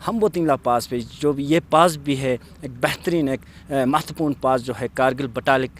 हम बोतिंगला पास पे, जो भी ये पास भी है एक बेहतरीन, एक महत्वपूर्ण पास जो है कारगिल बटालिक।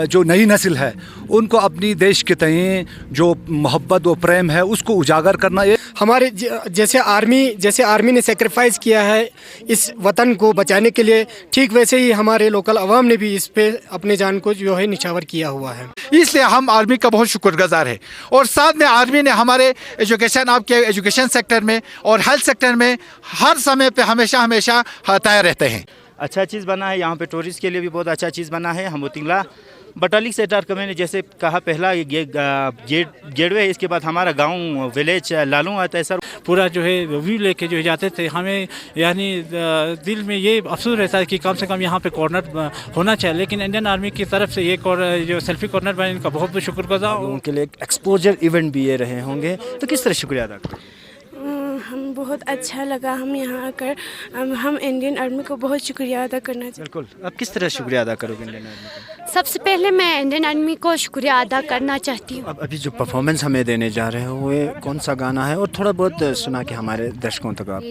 जो नई नस्ल है उनको अपनी देश के तय जो मोहब्बत व प्रेम है उसको उजागर करना। ये हमारे जैसे आर्मी ने सेक्रीफाइस किया है इस वतन को बचाने के लिए, ठीक वैसे ही हमारे लोकल अवाम ने भी इस पे अपने जान को जो है निछावर किया हुआ है। इसलिए हम आर्मी का बहुत शुक्रगुजार है। और साथ में आर्मी ने हमारे एजुकेशन सेक्टर में और हेल्थ सेक्टर में हर समय पे हमेशा तैयार रहते हैं। अच्छा चीज़ बना है, यहाँ पे टूरिस्ट के लिए भी बहुत अच्छा चीज़ बना है। हम बोतिंगला बटालिक सेक्टर का मैंने जैसे कहा पहला ये गेटवे है, इसके बाद हमारा गांव विलेज लालू आता है सर। पूरा जो है व्यू लेके जो जाते थे, हमें यानी दिल में ये अफसोस रहता है कि कम से कम यहाँ पे कॉर्नर होना चाहिए, लेकिन इंडियन आर्मी की तरफ से ये जो सेल्फी कॉर्नर बने इनका बहुत बहुत शुक्रगुजार। लोगों के लिए एक एक्सपोजर इवेंट भी ये रहे होंगे, तो किस तरह शुक्रिया अदा करें? हम बहुत अच्छा लगा हम यहाँ आकर, हम इंडियन आर्मी को बहुत शुक्रिया अदा करना चाहिए। बिल्कुल, आप किस तरह शुक्रिया अदा करोगे इंडियन आर्मी का? सबसे पहले मैं इंडियन आर्मी को शुक्रिया अदा करना चाहती हूँ। अब अभी जो परफॉर्मेंस हमें देने जा रहे हो ये कौन सा गाना है, और थोड़ा बहुत सुना के हमारे दर्शकों तक आप।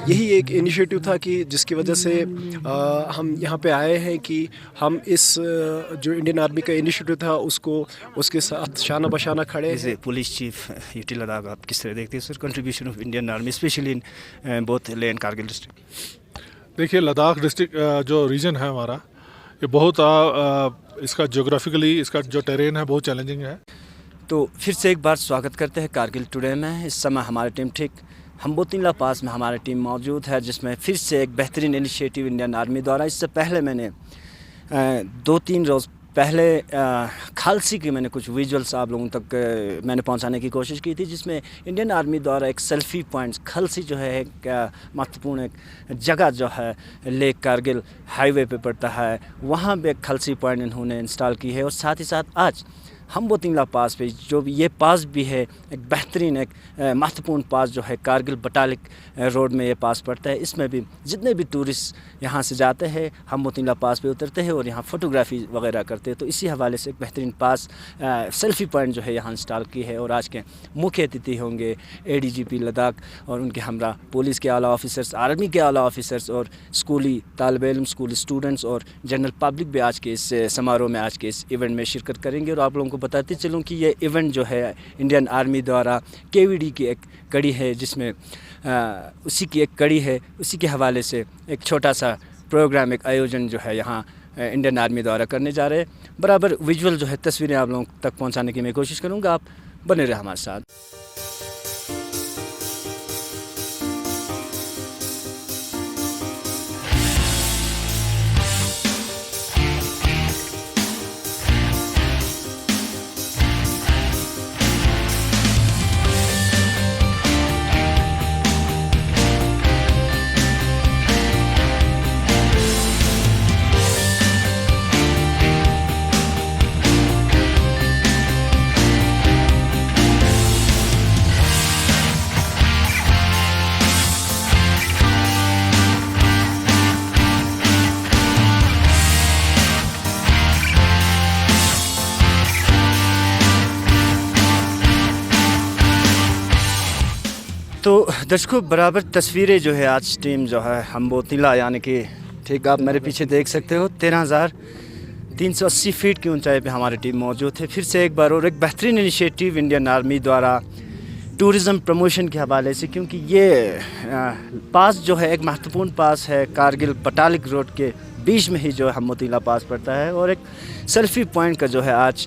यही एक इनिशिएटिव था कि जिसकी वजह से हम यहाँ पे आए हैं कि हम इस जो इंडियन आर्मी का इनिशिएटिव था उसको उसके साथ शाना बशाना खड़े। जैसे पुलिस चीफ यूटी लद्दाख, आप किस तरह देखते हैं sir contribution of Indian army specially in both Leh and Kargil district? देखिए, लद्दाख डिस्ट्रिक्ट जो रीजन है हमारा, ये बहुत इसका ज्योग्राफिकली इसका जो टेरेन है बहुत चैलेंजिंग है। तो फिर से एक बार स्वागत करते हैं कारगिल टुडे में। इस समय हमारी टीम ठीक हम बोतिंगला पास में हमारी टीम मौजूद है, जिसमें फिर से एक बेहतरीन इनिशिएटिव इंडियन आर्मी द्वारा। इससे पहले मैंने 2-3 रोज़ पहले खालसी की मैंने कुछ विजुअल्स आप लोगों तक मैंने पहुंचाने की कोशिश की थी, जिसमें इंडियन आर्मी द्वारा एक सेल्फी पॉइंट्स, खालसी जो है एक महत्वपूर्ण एक जगह जो है लेह कारगिल हाईवे पे पड़ता है, वहाँ पे एक खालसी पॉइंट इन्होंने इंस्टॉल की है। और साथ ही साथ आज हम बोतिंगला पास पे, जो भी ये पास भी है एक बेहतरीन, एक महत्वपूर्ण पास जो है कारगिल बटालिक रोड में ये पास पड़ता है। इसमें भी जितने भी टूरिस्ट यहाँ से जाते हैं हम बोतिंगला पास पे उतरते हैं और यहाँ फ़ोटोग्राफी वगैरह करते हैं। तो इसी हवाले से एक बेहतरीन पास सेल्फी पॉइंट जो है यहाँ इंस्टॉल की है। और आज के मुख्य अतिथि होंगे ADGP लद्दाख और उनके हमरा पुलिस के आला ऑफिसर्स, आर्मी के आला ऑफिसर्स और स्कूली तालिब इल्म, स्कूली स्टूडेंट्स और जनरल पब्लिक भी आज के इस समारोह में, आज के इस इवेंट में शिरकत करेंगे। और आप लोगों को बताते चलूँ कि ये इवेंट जो है इंडियन आर्मी द्वारा KVD की एक कड़ी है, जिसमें उसी की एक कड़ी है, उसी के हवाले से एक छोटा सा प्रोग्राम, एक आयोजन जो है यहाँ इंडियन आर्मी द्वारा करने जा रहे हैं। बराबर विजुअल जो है तस्वीरें आप लोगों तक पहुँचाने की मैं कोशिश करूँगा, आप बने रहे हमारे साथ। तो दर्शकों, बराबर तस्वीरें जो है आज टीम जो है हम बोतिंगला, यानी कि ठीक आप मेरे पीछे देख सकते हो 13,380 फीट की ऊंचाई पे हमारी टीम मौजूद है। फिर से एक बार और एक बेहतरीन इनिशिएटिव इंडियन आर्मी द्वारा टूरिज़म प्रमोशन के हवाले से, क्योंकि ये पास जो है एक महत्वपूर्ण पास है कारगिल बटालिक रोड के बीच में ही जो है हम बोतिंगला पास पड़ता है। और एक सेल्फी पॉइंट का जो है आज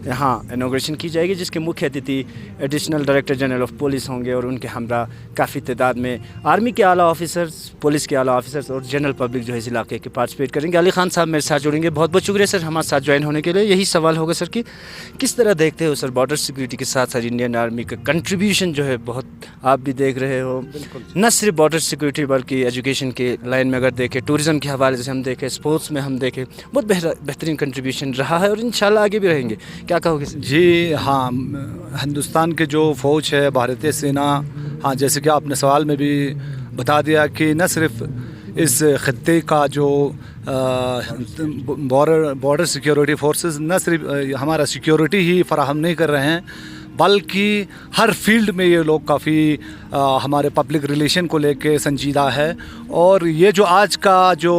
यहाँ इनॉग्रेशन की जाएगी, जिसके मुख्य अतिथि additional director general of police होंगे और उनके हमरा काफ़ी तादाद में आर्मी के आला ऑफिसर्स, पुलिस के आला ऑफिसर्स और जनरल पब्लिक जो है इस इलाके के पार्टिसिपेट करेंगे। अली खान साहब मेरे साथ जुड़ेंगे। बहुत बहुत शुक्रिया सर हमारे साथ ज्वाइन होने के लिए। यही सवाल होगा सर कि किस तरह देखते हो सर बॉर्डर सिक्योरिटी के साथ साथ इंडियन आर्मी का कंट्रीब्यूशन जो है, बहुत आप भी देख रहे हो, न सिर्फ बॉर्डर सिक्योरिटी बल्कि एजुकेशन के लाइन में अगर देखें, टूरिज़म के हवाले से हम देखें, स्पोर्ट्स में हम देखें, बहुत बेहतरीन कंट्रीब्यूशन रहा है और इंशाल्लाह आगे भी रहेंगे। क्या क्या कहोगे? जी हाँ, हिंदुस्तान के जो फ़ौज है, भारतीय सेना, हाँ जैसे कि आपने सवाल में भी बता दिया कि न सिर्फ इस खत्ते का जो बॉर्डर सिक्योरिटी फोर्सेस न सिर्फ हमारा सिक्योरिटी ही फराहम नहीं कर रहे हैं, बल्कि हर फील्ड में ये लोग काफ़ी हमारे पब्लिक रिलेशन को लेके संजीदा है। और ये जो आज का जो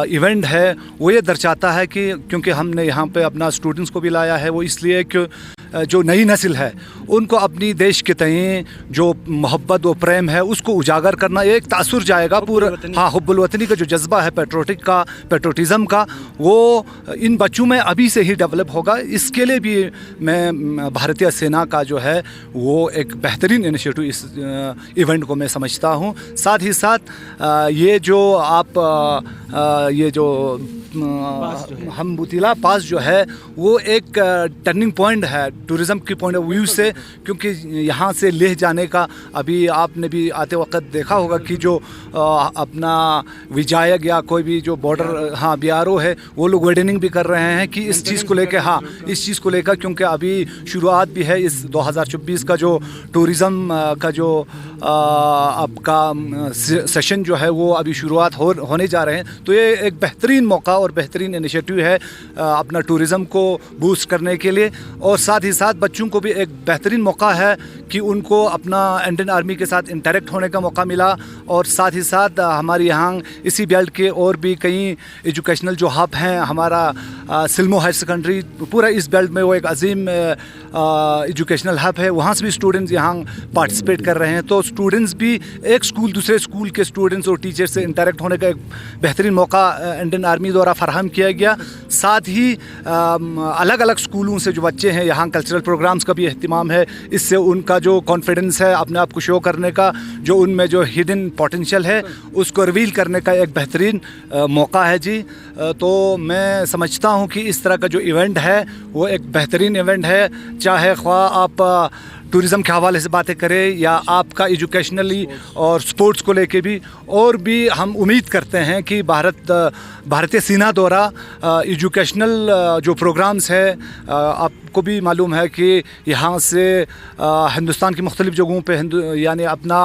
इवेंट है वो ये दर्शाता है कि क्योंकि हमने यहाँ पे अपना स्टूडेंट्स को भी लाया है, वो इसलिए कि जो नई नस्ल है उनको अपनी देश के तय जो मोहब्बत व प्रेम है उसको उजागर करना, एक तासुर जाएगा पूरा। हाँ, हुब्बुल वतनी का जो जज्बा है, पेट्रोटिज़म का, वो इन बच्चों में अभी से ही डेवलप होगा। इसके लिए भी मैं भारतीय सेना का जो है वो एक बेहतरीन इनिशिएटिव इस इवेंट को मैं समझता हूँ। साथ ही साथ ये जो ये जो हमबुतिला पास जो है वो एक टर्निंग पॉइंट है टूरिज़म की पॉइंट ऑफ व्यू से, क्योंकि यहाँ से लेह जाने का अभी आपने भी आते वक्त देखा होगा कि जो अपना विजायक या कोई भी जो बॉर्डर हाँ BRO है वो लोग वेडनिंग भी कर रहे हैं कि इस चीज़ को लेकर, हाँ इस चीज़ को लेकर, क्योंकि अभी शुरुआत भी है इस 2024 का जो टूरिज़म का जो आपका सेशन जो है वो अभी शुरुआत होने जा रहे हैं। तो ये एक बेहतरीन मौका और बेहतरीन इनिशिएटिव है अपना टूरिज़म को बूस्ट करने के लिए। और साथ ही साथ बच्चों को भी एक बेहतरीन मौका है कि उनको अपना इंडियन आर्मी के साथ इंटरेक्ट होने का मौका मिला। और साथ ही साथ हमारे यहाँ इसी बेल्ट के और भी कई एजुकेशनल जो हब हैं, हमारा सिल्मो हायर सेकेंडरी पूरा इस बेल्ट में वो एक अजीम एजुकेशनल हब है, वहाँ से भी स्टूडेंट्स यहाँ पार्टिसिपेट कर रहे हैं। तो स्टूडेंट्स भी एक स्कूल दूसरे स्कूल के स्टूडेंट्स और टीचर से इंटरेक्ट होने का एक बेहतरीन मौका इंडियन आर्मी द्वारा फराहम किया गया। साथ ही अलग अलग स्कूलों से जो बच्चे हैं यहाँ कल्चरल प्रोग्राम्स का भी अहतमाम है। इससे उनका जो कॉन्फिडेंस है अपने आप को शो करने का, जो उनमें जो हिडन पोटेंशियल है उसको रिवील करने का एक बेहतरीन मौका है जी। तो मैं समझता हूँ कि इस तरह का जो इवेंट है वो एक बेहतरीन इवेंट है, चाहे ख्वाह आप टूरिज़म के हवाले से बातें करें या आपका एजुकेशनली और स्पोर्ट्स को लेके भी। और भी हम उम्मीद करते हैं कि भारतीय सेना द्वारा एजुकेशनल जो प्रोग्राम्स है, आपको भी मालूम है कि यहाँ से हिंदुस्तान की मुख्तलिफ़ जगहों पे यानी अपना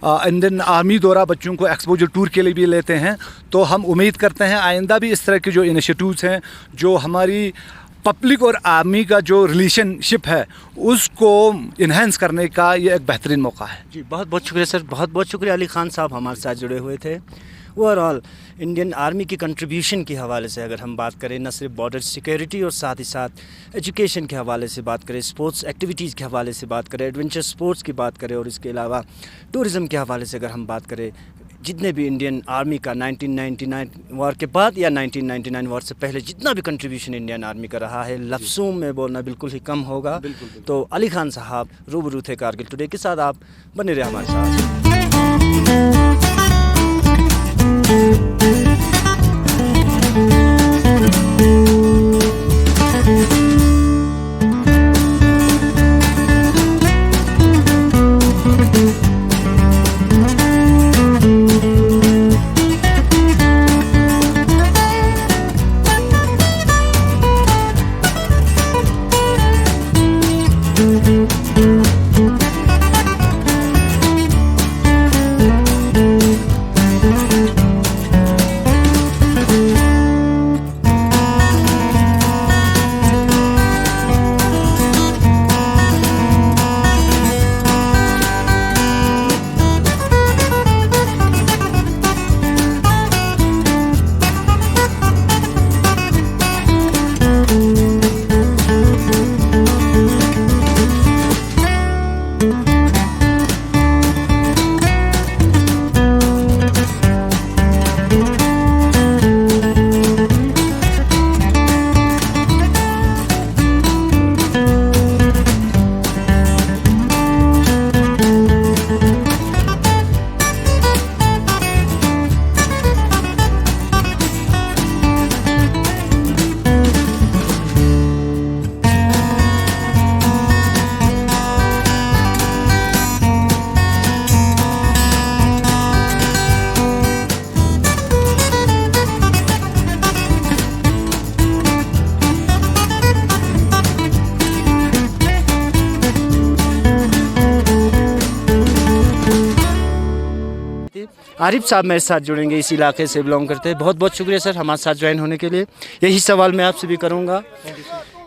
इंडियन आर्मी द्वारा बच्चों को एक्सपोजर टूर के लिए भी लेते हैं। तो हम उम्मीद करते हैं आइंदा भी इस तरह के जो इनिशिएटिव्स हैं, जो हमारी पब्लिक और आर्मी का जो रिलेशनशिप है उसको इन्हेंस करने का ये एक बेहतरीन मौका है जी। बहुत बहुत शुक्रिया सर, बहुत बहुत शुक्रिया अली खान साहब हमारे साथ जुड़े हुए थे। ओवरऑल इंडियन आर्मी की कंट्रीब्यूशन के हवाले से अगर हम बात करें, न सिर्फ बॉर्डर सिक्योरिटी और साथ ही साथ एजुकेशन के हवाले से बात करें, स्पोर्ट्स एक्टिविटीज़ के हवाले से बात करें, एडवेंचर स्पोर्ट्स की बात करें और इसके अलावा टूरिज़म के हवाले से अगर हम बात करें, जितने भी इंडियन आर्मी का 1999 वॉर के बाद या 1999 वॉर से पहले जितना भी कंट्रीब्यूशन इंडियन आर्मी का रहा है, लफ्ज़ों में बोलना बिल्कुल ही कम होगा। तो अली खान साहब रूबरू थे कारगिल टुडे के साथ, आप बने रहे हमारे साथ। आरिफ साहब मेरे साथ जुड़ेंगे, इस इलाके से बिलोंग करते हैं। बहुत बहुत शुक्रिया सर हमारे साथ ज्वाइन होने के लिए। यही सवाल मैं आपसे भी करूँगा,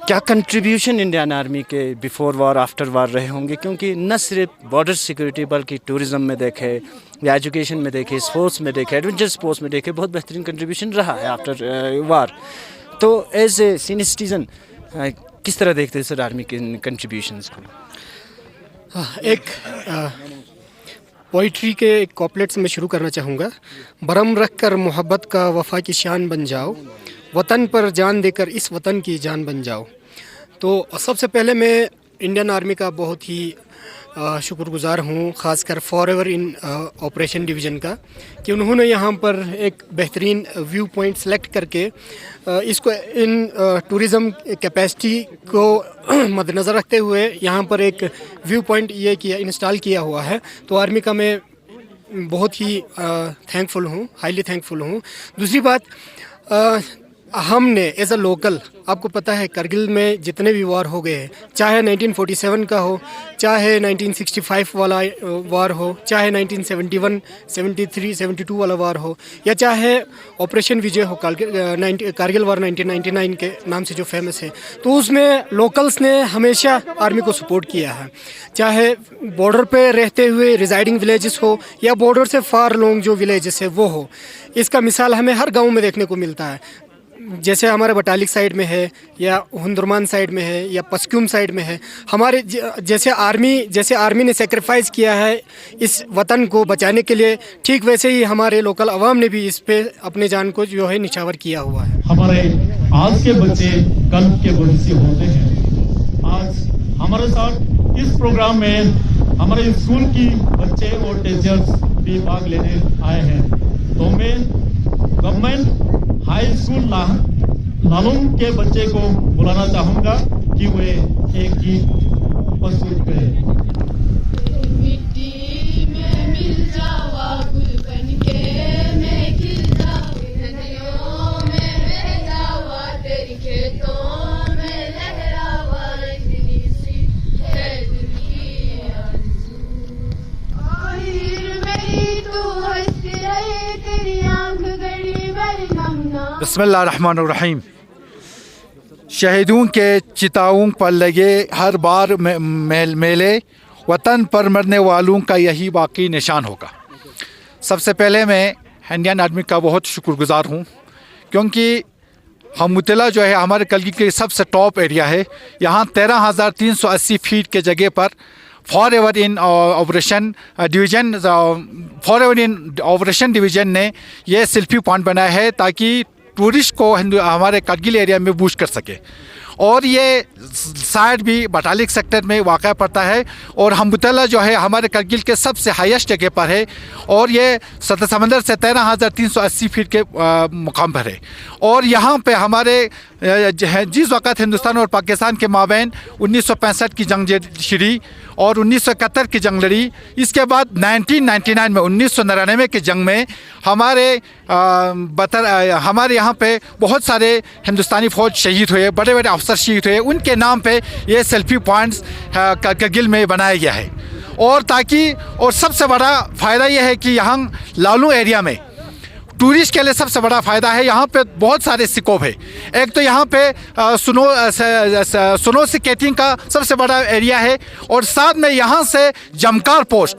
क्या कंट्रीब्यूशन इंडियन आर्मी के बिफोर वार आफ्टर वार रहे होंगे, क्योंकि न सिर्फ बॉर्डर सिक्योरिटी बल्कि टूरिज़्म में देखे या एजुकेशन में देखे, स्पोर्ट्स में देखे, एडवेंचर स्पोर्ट्स में देखे, बहुत बेहतरीन कंट्रीब्यूशन रहा है आफ्टर वार। तो एज ए सीनियर सिटीज़न किस तरह देखते हैं सर आर्मी के कंट्रीब्यूशंस को? एक पोइट्री के एक कॉपलेट से मैं शुरू करना चाहूँगा। बरम रख कर मोहब्बत का वफ़ा की शान बन जाओ, वतन पर जान देकर इस वतन की जान बन जाओ। तो सबसे पहले मैं इंडियन आर्मी का बहुत ही शुक्रगुज़ार हूँ, ख़ासकर फॉरएवर इन ऑपरेशन डिवीज़न का, कि उन्होंने यहाँ पर एक बेहतरीन व्यू पॉइंट सेलेक्ट करके इसको इन टूरिज़म कैपेसिटी को मद्देनज़र रखते हुए यहाँ पर एक व्यू पॉइंट ये किया इंस्टॉल किया हुआ है। तो आर्मी का मैं बहुत ही थैंकफुल हूँ, हाईली थैंकफुल हूँ। दूसरी बात, हमने एज अ लोकल, आपको पता है कारगिल में जितने भी वार हो गए हैं, चाहे 1947 का हो, चाहे 1965 वाला वार हो, चाहे 1971, 73, 72 वाला वार हो, या चाहे ऑपरेशन विजय हो, कारगिल वार 1999 के नाम से जो फेमस है, तो उसमें लोकल्स ने हमेशा आर्मी को सपोर्ट किया है। चाहे बॉर्डर पे रहते हुए रिजाइडिंग विलेजेस हो या बॉर्डर से फार लॉन्ग जो विलेजेस है वो हो। इसका मिसाल हमें हर गाँव में देखने को मिलता है। जैसे हमारे बटालिक साइड में है, या हुंदुरमान साइड में है, या पस्क्यूम साइड में है, हमारे जैसे आर्मी ने सेक्रीफाइस किया है इस वतन को बचाने के लिए, ठीक वैसे ही हमारे लोकल अवाम ने भी इस पे अपने जान को जो है निछावर किया हुआ है। हमारे आज के बच्चे कल के भविष्य होते हैं। आज हमारे साथ इस प्रोग्राम में हमारे स्कूल की बच्चे और टीचर्स भी भाग लेने आए हैं। तो मैं गवर्नमेंट हाई स्कूल लालूम के बच्चे को बुलाना चाहूँगा कि वे एक गीत प्रस्तुत करें। मिट्टी में मिल जावा गुल बनके मैं खिल जाऊं, नदियों में बह जावा तेरी खेतों में लहरावा, इतनी सी है दुनिया आखिर मेरी तू हंस रहे तेरी आंख गड़ी बिस्मिल्लाहिर्रहमानिर्रहीम। शहीदों के चिताओं पर लगे हर बार मेले, वतन पर मरने वालों का यही बाकी निशान होगा। सबसे पहले मैं इंडियन आर्मी का बहुत शुक्रगुजार हूँ, क्योंकि हम मुतला जो है हमारे कारगिल के सबसे टॉप एरिया है। यहाँ 13,380 फीट के जगह पर फॉरएवर इन ऑपरेशन डिवीज़न ने ये सेल्फी पॉइंट बनाया है ताकि टूरिस्ट को हमारे कारगिल एरिया में बूस्ट कर सके। और ये साइड भी बटालिक सेक्टर में वाक़ पड़ता है, और हमबुतला जो है हमारे कारगिल के सबसे हाईएस्ट जगह पर है, और ये सतह समंदर से 13,380 फीट के मुकाम पर है। और यहाँ पे हमारे जिस वक़्त हिंदुस्तान और पाकिस्तान के माबैन 1965 की जंग छिड़ी और 1971 की जंग लड़ी, इसके बाद 1999 में 1999 की जंग में हमारे यहाँ पे बहुत सारे हिंदुस्तानी फ़ौज शहीद हुए, बड़े बड़े अफसर शहीद हुए। उनके नाम पे ये सेल्फी पॉइंट्स कारगिल में बनाया गया है। और सबसे बड़ा फ़ायदा ये है कि यहाँ लालू एरिया में टूरिस्ट के लिए सबसे बड़ा फ़ायदा है, यहाँ पे बहुत सारे स्कोप है। एक तो यहाँ पे स्नो स्केटिंग का सबसे बड़ा एरिया है, और साथ में यहाँ से जमकार पोस्ट,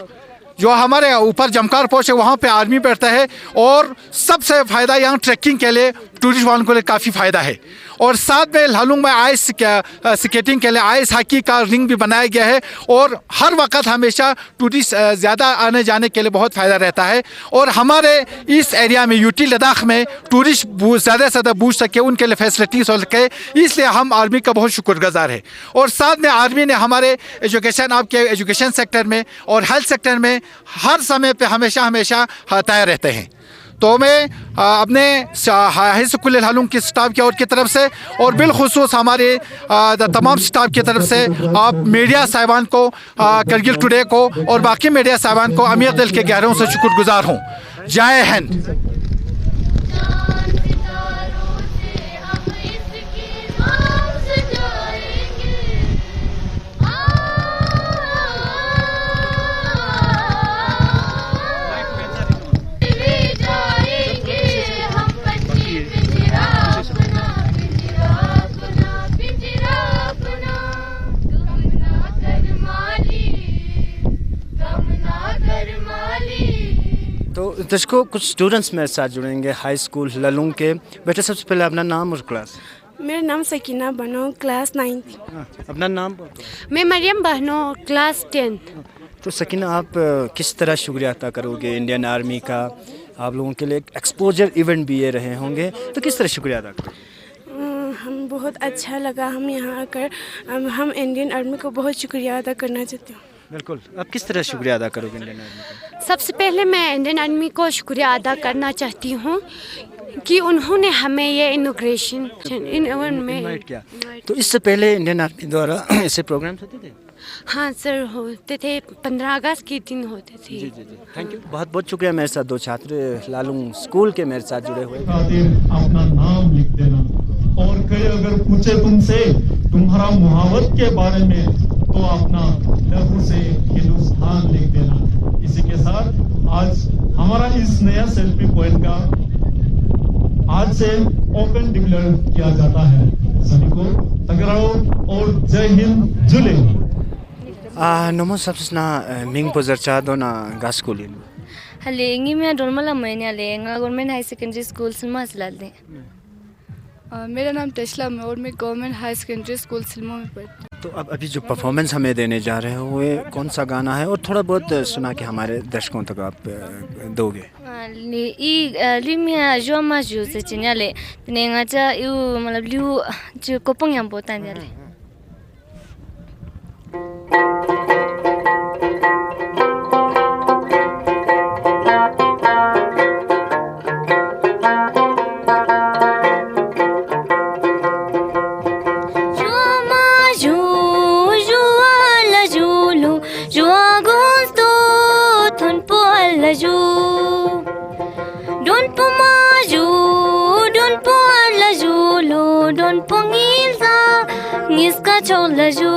जो हमारे ऊपर जमकार पोस्ट है, वहाँ पे आर्मी बैठता है। और सबसे फ़ायदा यहाँ ट्रैकिंग के लिए टूरिस्ट वालों के लिए काफ़ी फ़ायदा है। और साथ में लालूंग में आइस स्केटिंग के लिए आइस हॉकी का रिंग भी बनाया गया है, और हर वक्त हमेशा टूरिस्ट ज़्यादा आने जाने के लिए बहुत फ़ायदा रहता है। और हमारे इस एरिया में यूटी लद्दाख में टूरिस्ट ज़्यादा से ज़्यादा बूझ सके, उनके लिए फैसिलिटीज़ हो सके, इसलिए हम आर्मी का बहुत शुक्रगुजार है। और साथ में आर्मी ने हमारे एजुकेशन सेक्टर में और हेल्थ सेक्टर में हर समय पे हमेशा तैयार रहते हैं। तो मैं अपने हाई स्कूल लालूंग की स्टाफ की और की तरफ से, और बिलखुसूस हमारे तमाम स्टाफ की तरफ से, आप मीडिया साहिबान को, कारगिल टुडे को और बाकी मीडिया साहिबान को अमीर दिल के गहरों से शुक्रगुजार हूँ। जय हिंद। दर्शकों कुछ स्टूडेंट्स मेरे साथ जुड़ेंगे हाई स्कूल ललूंग के। बेटा सबसे पहले अपना नाम और क्लास। मेरा नाम सकीना बनो, क्लास 9। अपना नाम। मैं मरियम बहनो, क्लास 10। तो सकीना आप किस तरह शुक्रिया अदा करोगे इंडियन आर्मी का? आप लोगों के लिए एक एक्सपोजर इवेंट भी ये रहे होंगे, तो किस तरह शुक्रिया अदा करोगे? हम बहुत अच्छा लगा हम यहाँ आकर। हम इंडियन आर्मी को बहुत शुक्रिया अदा करना चाहते हैं। बिल्कुल, आप किस तरह शुक्रिया अदा करोगे इंडियन आर्मी का? सबसे पहले मैं इंडियन आर्मी को शुक्रिया अदा करना चाहती हूँ कि उन्होंने हमें ये इनॉग्रेशन में इनवाइट किया। तो इससे पहले इंडियन आर्मी द्वारा ऐसे प्रोग्राम्स होते थे? हाँ सर, होते थे। 15 अगस्त के दिन होते थे। जी जी जी, थैंक यू। बहुत बहुत शुक्रिया। मेरे साथ 2 छात्र लालूंग स्कूल के मेरे साथ जुड़े हुए। अपना नाम लिख देना, और कई अगर पूछे तुमसे तुम्हारा मुहावत के बारे में तो अपना लहू से हिंदुस्तान लिख देना। इसी के साथ आज हमारा इस नया सेल्फी पॉइंट का आज से ओपन डिक्लेयर किया जाता है। सभी को तगड़ाओ और जय हिंद जुले। नमो सबसे ना मिंग पोजरचा दो ना गास्कुलिन हलेंगी मैं नॉर्मल मैंने लेंगा गवर्नमेंट हाई सेकेंडरी स्कूल सिल्मा असलाल दे। मेरा नाम तशला है और मैं गवर्नमेंट हाई सेकेंडरी स्कूल सिल्मा में पढ़ती हूँ। तो अब अभी जो परफॉर्मेंस हमें देने जा रहे हो वो कौन सा गाना है, और थोड़ा बहुत सुना के हमारे दर्शकों तक आप दोगे? लिमिया जो मजू से चिन्याले नेंगा चा यू मतलब लियो जो कोपंग यम बोता नियाले। Niska chola ju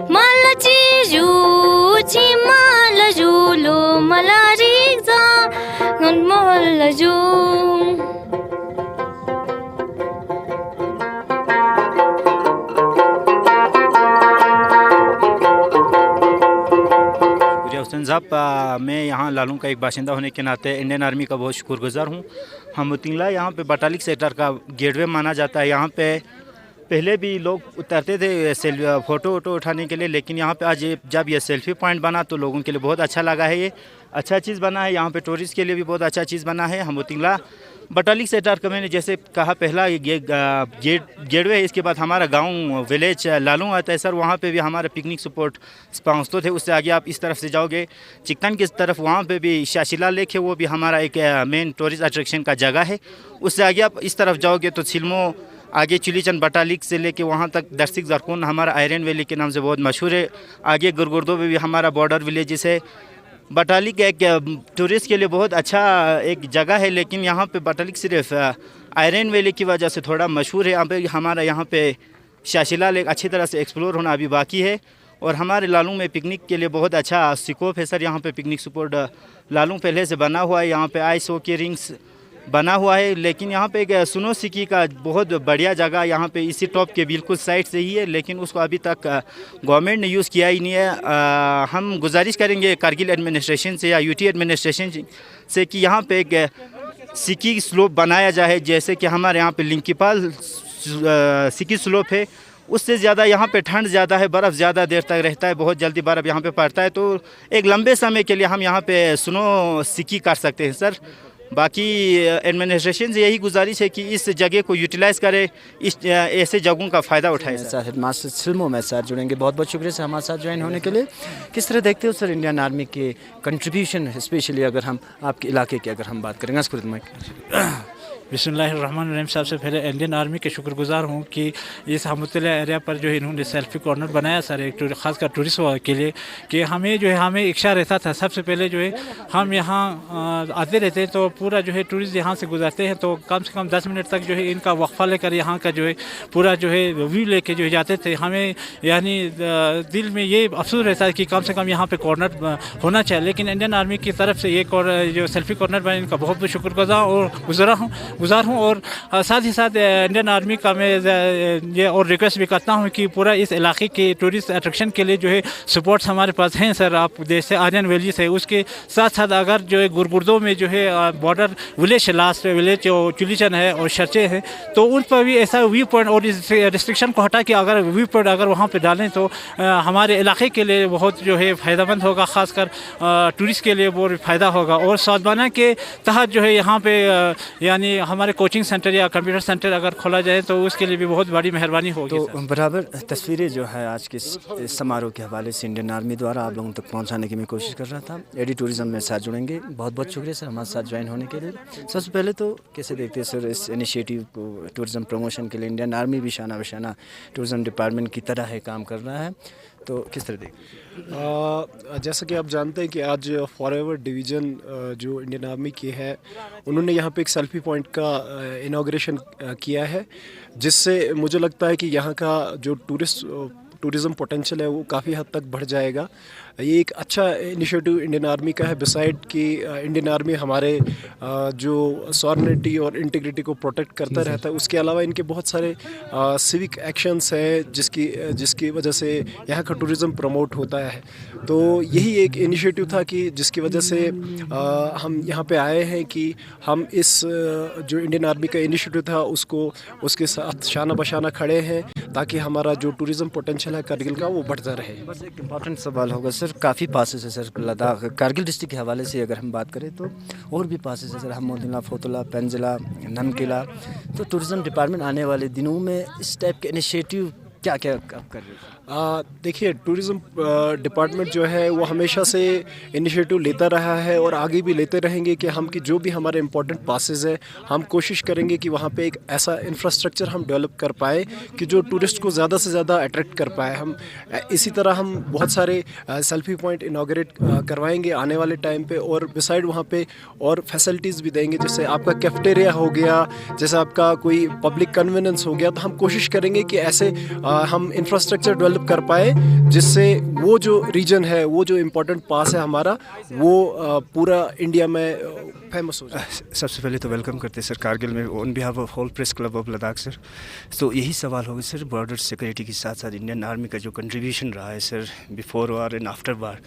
malachi ju chi mala ju lo malari za ngon mola ju। साहब, मैं यहाँ लालूंग का एक बाशिंदा होने के नाते इंडियन आर्मी का बहुत शुक्रगुजार हूँ। हमबोतिंगला यहाँ पे बटालिक सेक्टर का गेटवे माना जाता है। यहाँ पे पहले भी लोग उतरते थे फ़ोटो वोटो उठाने के लिए, लेकिन यहाँ पे आज जब ये सेल्फी पॉइंट बना तो लोगों के लिए बहुत अच्छा लगा है। ये अच्छा चीज़ बना है, यहाँ पे टूरिस्ट के लिए भी बहुत अच्छा चीज़ बना है। हमबोतिंगला बटालिक सेक्टर का मैंने जैसे कहा पहला ये गेटवे है। इसके बाद हमारा गांव विलेज लालूंग आता है सर, वहाँ पे भी हमारा पिकनिक स्पॉट पहुँचते थे। उससे आगे आप इस तरफ से जाओगे चिकन की तरफ, वहाँ पे भी शाशिला लेक है, वो भी हमारा एक मेन टूरिस्ट अट्रैक्शन का जगह है। उससे आगे आप इस तरफ जाओगे तो सिल्मो, आगे चिलीचंद बटालिक से लेके वहाँ तक दर्सिक जरकून हमारा आयरन वैली के नाम से बहुत मशहूर है। आगे गुरगुर्दो में भी हमारा बॉर्डर विलेजेस है। बटालिक एक टूरिस्ट के लिए बहुत अच्छा एक जगह है, लेकिन यहाँ पे बटालिक सिर्फ आयरन वैली की वजह से थोड़ा मशहूर है। हमारा यहाँ पे शाशिला लेक अच्छी तरह से एक्सप्लोर होना अभी बाकी है। और हमारे लालूंग में पिकनिक के लिए बहुत अच्छा स्कोप है सर। यहाँ पे पिकनिक स्पॉट लालूंग पहले से बना हुआ है, यहाँ पे आइस हॉकी रिंग्स बना हुआ है। लेकिन यहाँ पे एक सुनो सिकी का बहुत बढ़िया जगह यहाँ पे इसी टॉप के बिल्कुल साइड से ही है, लेकिन उसको अभी तक गवर्नमेंट ने यूज़ किया ही नहीं है। हम गुजारिश करेंगे कारगिल एडमिनिस्ट्रेशन से या यूटी एडमिनिस्ट्रेशन से कि यहाँ पे एक सिकी स्लोप बनाया जाए, जैसे कि हमारे यहाँ पे लिंकीपाल सिकी स्लोप है। उससे ज़्यादा यहाँ पे ठंड ज़्यादा है, बर्फ़ ज़्यादा देर तक रहता है, बहुत जल्दी बर्फ़ यहाँ पे पड़ता है, तो एक लंबे समय के लिए हम यहाँ पे सुनो सिकी कर सकते हैं सर। बाकी एडमिनिस्ट्रेशन से यही गुजारिश है कि इस जगह को यूटिलाइज़ करे, इस ऐसे जगहों का फ़ायदा उठाए सर। हेडमास्टर सिल्मो में सर जुड़ेंगे। बहुत बहुत शुक्रिया सर हमारे साथ ज्वाइन होने के लिए। किस तरह देखते हो सर इंडियन आर्मी के कंट्रीब्यूशन, स्पेशली अगर हम आपके इलाके की अगर हम बात करेंगे? बिस्मिल्लाहिर्रहमानिर्रहीम। सबसे पहले इंडियन आर्मी के शुक्रगुजार हूँ कि इस हमतला एरिया पर जो है इन्होंने सेल्फी कॉर्नर बनाया सर, एक ख़ासकर टूरिस्ट के लिए, कि हमें जो है हमें इच्छा रहता था सबसे पहले जो है हम यहाँ आते रहते हैं तो पूरा जो है टूरिस्ट यहाँ से गुजरते हैं तो कम से कम 10 मिनट तक जो है इनका वक्फा लेकर यहाँ का जो है पूरा जो है व्यू लेके जो है जाते थे। हमें यानी दिल में ये अफसोस रहता है कि कम से कम यहाँ पर कॉर्नर होना चाहिए, लेकिन इंडियन आर्मी की तरफ से एक और जो सेल्फी कॉर्नर बना इनका बहुत बहुत शुक्रगुजार और गुजरा हूँ। गुजार हूँ। और साथ ही साथ इंडियन आर्मी का मैं ये और रिक्वेस्ट भी करता हूँ कि पूरा इस इलाके के टूरिस्ट अट्रैक्शन के लिए जो है सपोर्ट्स हमारे पास हैं सर। आप जैसे आर्यन वैली से, उसके साथ साथ अगर जो है गुरगुर्दों में जो है बॉर्डर विलेज, लास्ट विलेज जो चुलीचन है और शर्चे हैं, तो उन पर भी ऐसा व्यू पॉइंट और इस रिस्ट्रिक्शन को हटा के अगर व्यू पॉइंट अगर वहाँ पे डालें तो हमारे इलाके के लिए बहुत जो है फ़ायदेमंद होगा, ख़ासकर टूरिस्ट के लिए बहुत फ़ायदा होगा। और साधवाना के तहत जो है यहाँ पे यानी हमारे कोचिंग सेंटर या कंप्यूटर सेंटर अगर खोला जाए तो उसके लिए भी बहुत बड़ी मेहरबानी होगी। तो बराबर तस्वीरें जो है आज के इस समारोह के हवाले से इंडियन आर्मी द्वारा आप लोगों तक पहुँचाने की मैं कोशिश कर रहा था। एडी टूरिज़्म में साथ जुड़ेंगे। बहुत बहुत शुक्रिया सर हमारे साथ ज्वाइन होने के लिए। सबसे पहले तो कैसे देखते हैं सर इस इनिशिएटिव को, टूरिज़्म प्रमोशन के लिए इंडियन आर्मी भी शाना बशाना टूरिज़्म डिपार्टमेंट की तरह है काम कर रहा है, तो किस तरह देखते? जैसा कि आप जानते हैं कि आज फॉरएवर डिवीज़न जो इंडियन आर्मी की है, उन्होंने यहाँ पे एक सेल्फी पॉइंट का इनॉग्रेशन किया है, जिससे मुझे लगता है कि यहाँ का जो टूरिज़म पोटेंशियल है वो काफ़ी हद तक बढ़ जाएगा। ये एक अच्छा इनिशिएटिव इंडियन आर्मी का है। बिसाइड कि इंडियन आर्मी हमारे जो सॉवरेनिटी और इंटीग्रिटी को प्रोटेक्ट करता रहता है, उसके अलावा इनके बहुत सारे सिविक एक्शंस हैं जिसकी वजह से यहाँ का टूरिज़म प्रमोट होता है। तो यही एक इनिशिएटिव था कि जिसकी वजह से हम यहाँ पे आए हैं कि हम इस जो इंडियन आर्मी का इनिशिएटिव था उसके साथ शाना बशाना खड़े हैं, ताकि हमारा जो टूरिज़म पोटेंशियल है कारगिल का वो बढ़ता रहे। बस एक इम्पॉर्टेंट सवाल होगा सर, काफ़ी पासेस है सर लद्दाख कारगिल डिस्ट्रिक्ट के हवाले से अगर हम बात करें तो और भी पासेस है सर, हमोदिला, फोतुला, पेंजिला, नमकीला। तो टूरिज़्म डिपार्टमेंट आने वाले दिनों में इस टाइप के इनिशिएटिव क्या क्या आप कर रहे हैं? देखिए, टूरिज़्म डिपार्टमेंट जो है वो हमेशा से इनिशिएटिव लेता रहा है और आगे भी लेते रहेंगे कि हम कि जो भी हमारे इम्पोर्टेंट पासेस है, हम कोशिश करेंगे कि वहाँ पे एक ऐसा इंफ्रास्ट्रक्चर हम डेवलप कर पाए कि जो टूरिस्ट को ज़्यादा से ज़्यादा अट्रैक्ट कर पाए। हम इसी तरह हम बहुत सारे सेल्फी पॉइंट इनाग्रेट करवाएंगे आने वाले टाइम पे, और बिसाइड वहाँ पे और फैसिलिटीज़ भी देंगे, जैसे आपका कैफेटेरिया हो गया, जैसे आपका कोई पब्लिक कन्वीनियंस हो गया। तो हम कोशिश करेंगे कि ऐसे हम इंफ्रास्ट्रक्चर डेवलप कर पाए जिससे वो जो रीजन है, वो जो इम्पोर्टेंट पास है हमारा, वो पूरा इंडिया में फेमस हो जाए। सबसे पहले तो वेलकम करते हैं सर कारगिल में on behalf of whole press club of Ladakh sir. तो यही सवाल होगा सर, बॉर्डर सिक्योरिटी के साथ साथ इंडियन आर्मी का जो कंट्रीब्यूशन रहा है sir before war and after war,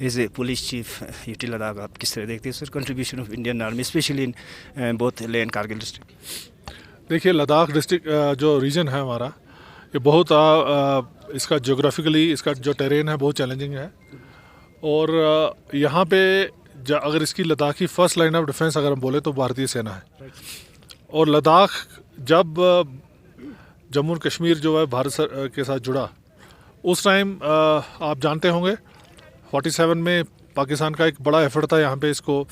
as a police chief UT Ladakh, आप किस तरह देखते हैं sir contribution of Indian army specially in both Leh and Kargil district? देखिए, लद्दाख डिस्ट्रिक्ट जो रीजन है हमारा, ये बहुत इसका जोग्राफिकली इसका जो टेरेन है बहुत चैलेंजिंग है। और यहाँ पे अगर इसकी लद्दाख की फर्स्ट लाइन ऑफ डिफेंस अगर हम बोले तो भारतीय सेना है। और लद्दाख जब जम्मू और कश्मीर जो है भारत के साथ जुड़ा, उस टाइम आप जानते होंगे 47 में पाकिस्तान का एक बड़ा एफर्ट था यहाँ पे इसको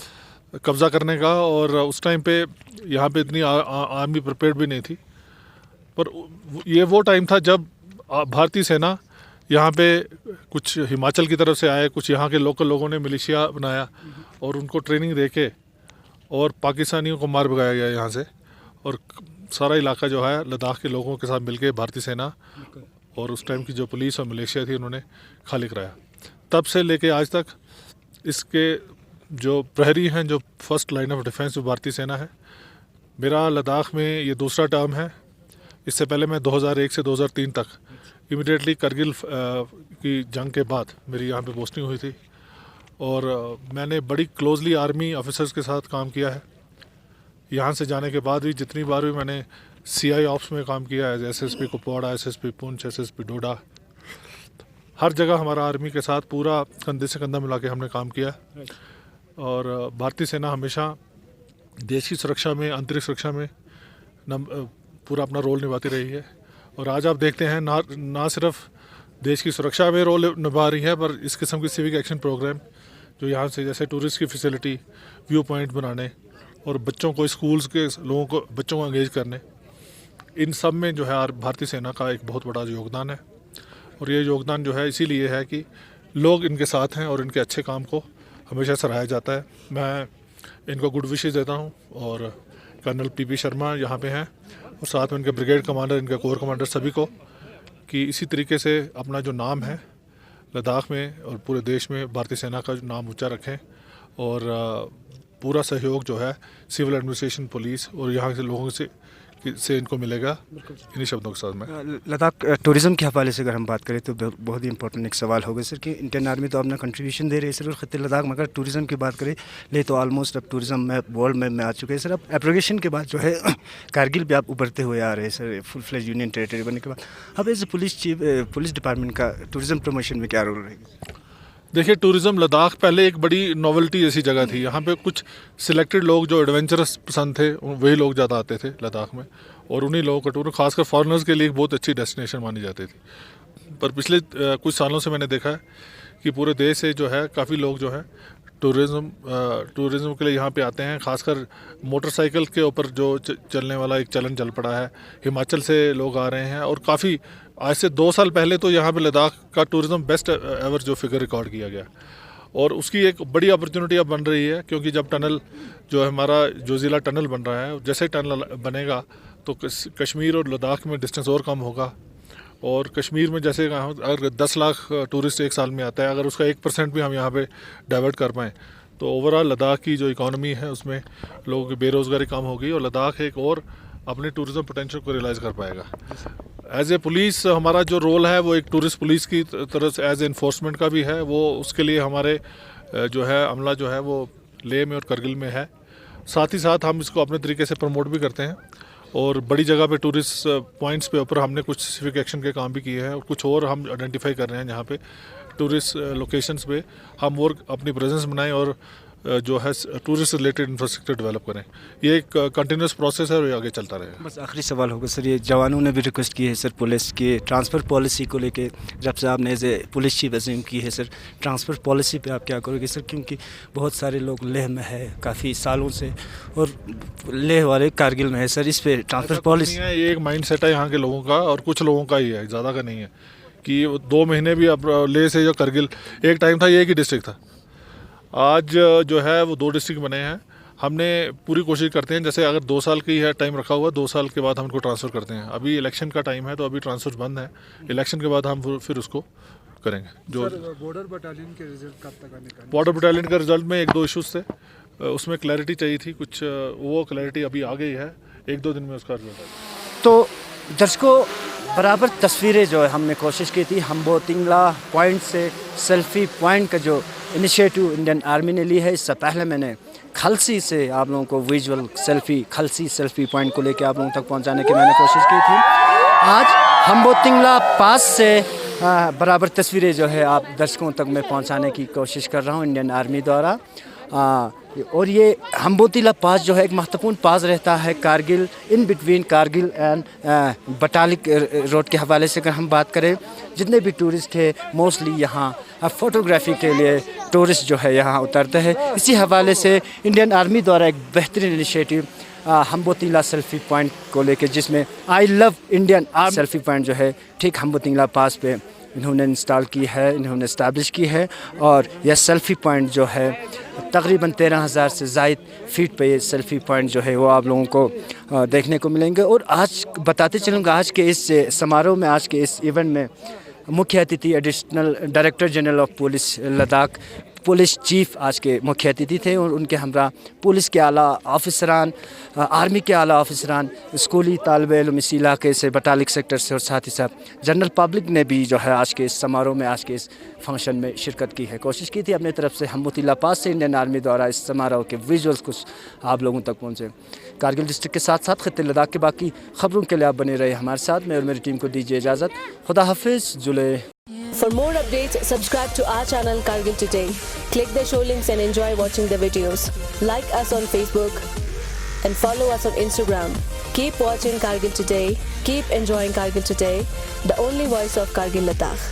कब्ज़ा करने का, और उस टाइम पे यहाँ पे इतनी आर्मी प्रिपेयर्ड भी नहीं थी। पर ये वो टाइम था जब भारतीय सेना यहाँ पे कुछ हिमाचल की तरफ से आए, कुछ यहाँ के लोकल लोगों ने मिलिशिया बनाया और उनको ट्रेनिंग देके और पाकिस्तानियों को मार भगाया गया यहाँ से। और सारा इलाका जो है लद्दाख के लोगों के साथ मिलके भारतीय सेना और उस टाइम की जो पुलिस और मिलिशिया थी उन्होंने खाली कराया। तब से लेके आज तक इसके जो प्रहरी हैं, जो फर्स्ट लाइन ऑफ डिफेंस जो भारतीय सेना है, मेरा लद्दाख में ये दूसरा टर्म है। इससे पहले मैं 2001 से 2003 तक इमीडिएटली करगिल की जंग के बाद मेरी यहाँ पे पोस्टिंग हुई थी, और मैंने बड़ी क्लोजली आर्मी ऑफिसर्स के साथ काम किया है। यहाँ से जाने के बाद भी जितनी बार भी मैंने CI ऑप्स में काम किया है, SSP Kupwara, SSP Poonch, SSP डोडा, हर जगह हमारा आर्मी के साथ पूरा कंधे से कंधा मिला के हमने काम किया। और भारतीय सेना हमेशा देश की सुरक्षा में, आंतरिक सुरक्षा में पूरा अपना रोल निभाती रही है। और आज आप देखते हैं ना सिर्फ देश की सुरक्षा में रोल निभा रही है, पर इस किस्म की सिविक एक्शन प्रोग्राम जो यहाँ से, जैसे टूरिस्ट की फैसिलिटी, व्यू पॉइंट बनाने और बच्चों को, स्कूल्स के लोगों को, बच्चों को एंगेज करने, इन सब में जो है भारतीय सेना का एक बहुत बड़ा योगदान है। और ये योगदान जो है इसीलिए है कि लोग इनके साथ हैं और इनके अच्छे काम को हमेशा सराहा जाता है। मैं इनको गुड विशेस देता हूँ। और कर्नल PP शर्मा यहाँ पे हैं और साथ में इनके ब्रिगेड कमांडर, इनके कोर कमांडर, सभी को, कि इसी तरीके से अपना जो नाम है लद्दाख में और पूरे देश में भारतीय सेना का नाम ऊंचा रखें और पूरा सहयोग जो है सिविल एडमिनिस्ट्रेशन, पुलिस और यहाँ के लोगों से इनको मिलेगा। इन्हीं शब्दों के साथ में लद्दाख टूरिज़म के हवाले से अगर हम बात करें तो बहुत ही इंपॉर्टेंट एक सवाल होगा सर कि इंडियन आर्मी तो अपना कंट्रीब्यूशन दे रही है सर, और ख़त्े लद्दाख में अगर टूरिज़म की बात करें ले तो ऑलमोस्ट अब टूरिज़म में वर्ल्ड में आ चुके हैं सर। अब एप्रोगेशन के बाद जो है कारगिल भी आप उभरते हुए आ रहे हैं sir, full fledge union territory बनने के बाद। अब एज ए पुलिस डिपार्टमेंट का टूरिज़म प्रमोशन में क्या रोल रहेगा? देखिए, टूरिज़्म लद्दाख पहले एक बड़ी नॉवेल्टी जैसी जगह थी। यहाँ पे कुछ सिलेक्टेड लोग जो एडवेंचरस पसंद थे वही लोग ज़्यादा आते थे लद्दाख में, और उन्हीं लोगों का टूर खासकर फॉरेनर्स के लिए एक बहुत अच्छी डेस्टिनेशन मानी जाती थी। पर पिछले कुछ सालों से मैंने देखा है कि पूरे देश से जो है काफ़ी लोग जो है टूरिज़्म के लिए यहाँ पे आते हैं। खासकर मोटरसाइकिल के ऊपर जो चलने वाला एक चलन चल पड़ा है, हिमाचल से लोग आ रहे हैं, और काफ़ी आज से 2 साल पहले तो यहाँ पे लद्दाख का टूरिज़्म बेस्ट एवर जो फिगर रिकॉर्ड किया गया, और उसकी एक बड़ी अपॉर्चुनिटी अब बन रही है क्योंकि जब टनल जो है हमारा जो ज़िला टनल बन रहा है, जैसे टनल बनेगा तो कश्मीर और लद्दाख में डिस्टेंस और कम होगा। और कश्मीर में जैसे अगर 10 लाख टूरिस्ट एक साल में आता है, अगर उसका 1% भी हम यहाँ पे डाइवर्ट कर पाएँ तो ओवरऑल लद्दाख की जो इकॉनमी है उसमें लोगों की बेरोज़गारी कम होगी और लद्दाख एक और अपने टूरिज़्म पोटेंशियल को रियलाइज़ कर पाएगा। एज ए पुलिस हमारा जो रोल है वो एक टूरिस्ट पुलिस की तरह से एज एनफोर्समेंट का भी है। वो उसके लिए हमारे जो है अमला जो है वो लेह में और करगिल में है। साथ ही साथ हम इसको अपने तरीके से प्रमोट भी करते हैं, और बड़ी जगह पे टूरिस्ट पॉइंट्स पे ऊपर हमने कुछ सिविक एक्शन के काम भी किए हैं, और कुछ और हम आइडेंटिफाई कर रहे हैं जहाँ पे टूरिस्ट लोकेशंस पे हम और अपनी प्रेजेंस बनाएं और जो है टूरिस्ट रिलेटेड इंफ्रास्ट्रक्चर डेवलप करें। ये एक कंटिन्यूस प्रोसेस है और ये आगे चलता रहेगा। बस आखिरी सवाल होगा सर, ये जवानों ने भी रिक्वेस्ट की है सर पुलिस की ट्रांसफ़र पॉलिसी को लेके, जब से आपने एज ए पुलिस चीफ अज़ीम की है सर, ट्रांसफ़र पॉलिसी पे आप क्या करोगे सर? क्योंकि बहुत सारे लोग लेह में है काफ़ी सालों से और लेह वाले कारगिल में है सर, इस पर ट्रांसफ़र पॉलिसी है। ये एक माइंड सेट है यहाँ के लोगों का और कुछ लोगों का ही है, ज़्यादा का नहीं है कि 2 महीने भी अब लेह से जो करगिल एक टाइम था ये एक ही डिस्ट्रिक्ट था, आज जो है वो 2 डिस्ट्रिक्ट बने हैं। हमने पूरी कोशिश करते हैं, जैसे अगर 2 साल की है टाइम रखा हुआ, 2 साल के बाद हम उनको ट्रांसफ़र करते हैं। अभी इलेक्शन का टाइम है तो अभी ट्रांसफ़र बंद है, इलेक्शन के बाद हम फिर उसको करेंगे। जो बॉर्डर बटालियन के रिजल्ट कब तक आने का? बॉर्डर बटालियन का रिजल्ट में 1-2 इशूज़ थे, उसमें क्लैरिटी चाहिए थी कुछ, वो क्लैरिटी अभी आ गई है, 1-2 दिन में उसका रिजल्ट आएगा। तो दर्शकों बराबर तस्वीरें जो है हमने कोशिश की थी हम्बोतिंगला पॉइंट से सेल्फ़ी पॉइंट का जो इनिशिएटिव इंडियन आर्मी ने ली है। इससे पहले मैंने खलसी से आप लोगों को विजुअल खलसी सेल्फ़ी पॉइंट को लेकर आप लोगों तक पहुंचाने की मैंने कोशिश की थी। आज हम्बोतिंगला पास से बराबर तस्वीरें जो है आप दर्शकों तक मैं पहुंचाने की कोशिश कर रहा हूं इंडियन आर्मी द्वारा। और ये हम्बोतिंगला पास जो है एक महत्वपूर्ण पास रहता है Kargil, in between Kargil and Batalik road के हवाले से अगर हम बात करें, जितने भी टूरिस्ट है मोस्टली यहाँ फ़ोटोग्राफी के लिए टूरिस्ट जो है यहाँ उतरते हैं। इसी हवाले से इंडियन आर्मी द्वारा एक बेहतरीन इनिशिएटिव हम्बोतिंगला सेल्फ़ी पॉइंट को लेकर, जिसमें I love Indian army selfie point जो है ठीक हम्बोतिंगला पास पे इन्होंने इंस्टॉल की है, इन्होंने इस्टेब्लिश की है। और यह सेल्फ़ी पॉइंट जो है तकरीबन 13,000 से ज़ायद फीट पे ये सेल्फ़ी पॉइंट जो है वो आप लोगों को देखने को मिलेंगे। और आज बताते चलूँगा आज के इस समारोह में, आज के इस इवेंट में मुख्य अतिथि additional director general of police Ladakh police chief आज के मुख्य अतिथि थे, और उनके हमरा पुलिस के आला ऑफिसरान, आर्मी के आला ऑफिसरान, स्कूली तालिब इल्म इस इलाके से, बटालिक सेक्टर से, और साथ ही साथ जनरल पब्लिक ने भी जो है आज के इस समारोह में, आज के इस फंक्शन में शिरकत की है। कोशिश की थी अपनी तरफ से हम्बोतिंगला पास से इंडियन आर्मी द्वारा इस समारोह के विजुअल्स कुछ आप लोगों तक पहुँचे। कारगिल डिस्ट्रिक्ट के साथ साथ खित्ते लद्दाख के बाकी खबरों के लिए आप बने रहे हमारे साथ। मैं और मेरी टीम को दीजिए इजाज़त। खुदा हाफिज़ जुले। For more updates, subscribe to our channel Kargil Today. Click the show links and enjoy watching the videos. Like us on Facebook and follow us on Instagram. Keep watching Kargil Today. Keep enjoying Kargil Today, the only voice of Kargil Ladakh.